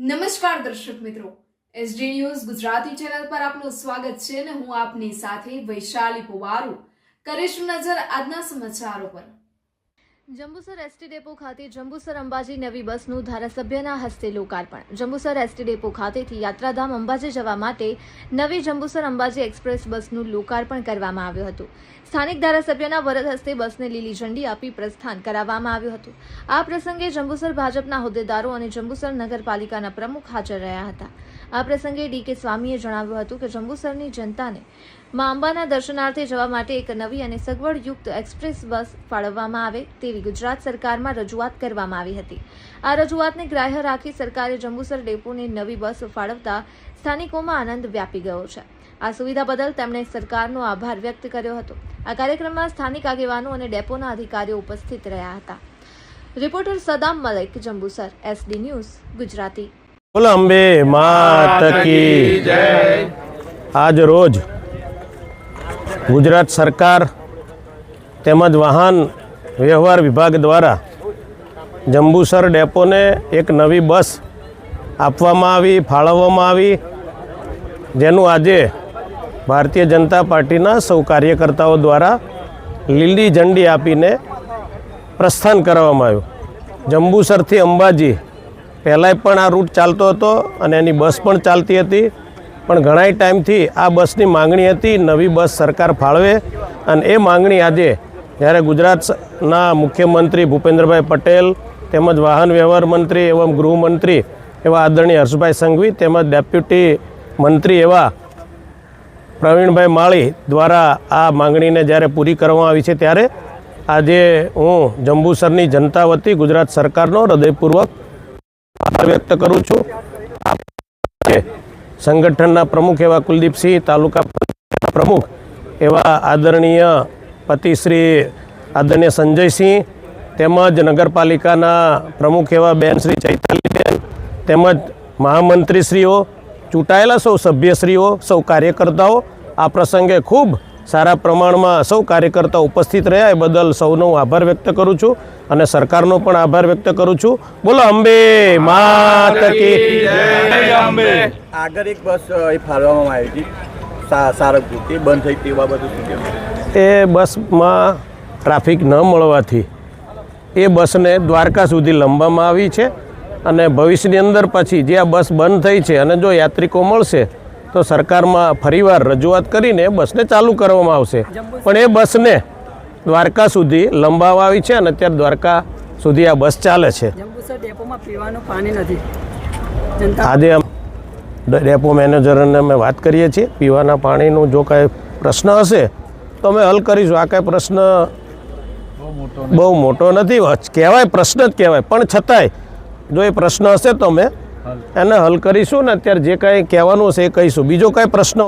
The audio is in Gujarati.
નમસ્કાર દર્શક મિત્રો, એસડી ન્યૂઝ ગુજરાતી ચેનલ પર આપનું સ્વાગત છે અને હું આપની સાથે વૈશાલી પુવારુ કરીશું નજર આજના સમાચારો પર। જંબુસર એસટી ડેપો ખાતે જંબુસર અંબાજી નવી બસનું ધારાસભ્યના હસ્તે લોકાર્પણ। જંબુસર એસટી ડેપો ખાતેથી યાત્રાધામ અંબાજી જવા માટે નવી જંબુસર અંબાજી એક્સપ્રેસ બસનું લોકાર્પણ કરવામાં આવ્યું હતું। સ્થાનિક ધારાસભ્યના વરદ હસ્તે બસને લીલી ઝંડી આપી પ્રસ્થાન કરાવવામાં આવ્યું હતું। આ પ્રસંગે જંબુસર ભાજપના હોદ્દેદારો અને જંબુસર નગરપાલિકાના પ્રમુખ હાજર રહ્યા હતા। આ પ્રસંગે ડીકે સ્વામીએ જણાવ્યું હતું કે જંબુસરની જનતાને મા અંબાના દર્શનાર્થે જવા માટે એક નવી અને સગવડયુક્ત એક્સપ્રેસ બસ ફાળવવામાં આવે તેવી ગુજરાત સરકારમાં રજૂઆત કરવામાં આવી હતી। આ રજૂઆતને ગ્રાહ્ય રાખી સરકારે જંબુસર ડેપોને નવી બસ ફાળવતા સ્થાનિકોમાં આનંદ વ્યાપી ગયો છે। આ સુવિધા બદલ તેમણે સરકારનો આભાર વ્યક્ત કર્યો હતો। આ કાર્યક્રમમાં સ્થાનિક આગેવાનો અને ડેપોના અધિકારીઓ ઉપસ્થિત રહ્યા હતા। Reporter Saddam Malik, Jambusar, SD news Gujarati. બોલો અંબે માત કી જય। આજ રોજ ગુજરાત સરકાર તેમજ વાહન વ્યવહાર વિભાગ દ્વારા જંબુસર ડેપોને એક નવી બસ આપવામાં આવી, ફાળવવામાં આવી, જેનું આજે ભારતીય જનતા પાર્ટીના સૌ કાર્યકર્તાઓ દ્વારા લીલી ઝંડી આપીને પ્રસ્થાન કરવામાં આવ્યું। જંબુસરથી અંબાજી પહેલાંય પણ આ રૂટ ચાલતો હતો અને એની બસ પણ ચાલતી હતી, પણ ઘણા ટાઈમથી આ બસની માંગણી હતી, નવી બસ સરકાર ફાળવે, અને એ માંગણી આજે જ્યારે ગુજરાતના મુખ્યમંત્રી ભૂપેન્દ્રભાઈ પટેલ તેમજ વાહન વ્યવહાર મંત્રી એવં ગૃહમંત્રી એવા આદરણીય હર્ષભાઈ સંઘવી તેમજ ડેપ્યુટી મંત્રી એવા પ્રવીણભાઈ માળી દ્વારા આ માંગણીને જ્યારે પૂરી કરવામાં આવી છે, ત્યારે આજે હું જંબુસરની જનતા વતી ગુજરાત સરકારનો હૃદયપૂર્વક આભાર વ્યક્ત કરું છું। સંગઠનના પ્રમુખ એવા કુલદીપસિંહ, તાલુકા પ્રમુખ એવા આદરણીય પતિશ્રી આદરણીય સંજયસિંહ, તેમજ નગરપાલિકાના પ્રમુખ એવા બેન શ્રી ચૈતાલીબેન, તેમજ મહામંત્રીશ્રીઓ, ચૂંટાયેલા સૌ સભ્યશ્રીઓ, સૌ કાર્યકર્તાઓ આ પ્રસંગે ખૂબ સારા પ્રમાણમાં સૌ કાર્યકર્તાઓ ઉપસ્થિત રહ્યા, એ બદલ સૌનો આભાર વ્યક્ત કરું છું અને સરકારનો પણ આભાર વ્યક્ત કરું છું। બોલો અંબે માત કી જય। આગળ એક બસ ફાળવવામાં આવી હતી સારંગપુરથી, બંધ થઈ તે બાબતે શું કહેવું? એ બસમાં ટ્રાફિક ન મળવાથી એ બસને દ્વારકા સુધી લંબાવવામાં આવી છે અને ભવિષ્યની અંદર પછી જે આ બસ બંધ થઈ છે અને જો યાત્રિકો મળશે તો સરકારમાં ફરીવાર રજૂઆત કરીને બસને ચાલુ કરવામાં આવશે, પણ એ બસને દ્વારકા સુધી લંબાવવા આવી છે અને અત્યારે દ્વારકા સુધી આ બસ ચાલે છે। જંબુસર ડેપોમાં પીવાનું પાણી નથી। આજે ડેપો મેનેજરને અમે વાત કરીએ છીએ, પીવાના પાણીનું જો કાંઈ પ્રશ્ન હશે તો અમે હલ કરીશું। આ કાંઈ પ્રશ્ન બહુ મોટો નથી કહેવાય, પ્રશ્ન જ કહેવાય, પણ છતાંય જો એ પ્રશ્ન હશે તો અમે એને હલ કરીશું ને અત્યારે જે કાંઈ કહેવાનું હશે એ કહીશું। બીજો કાંઈ પ્રશ્ન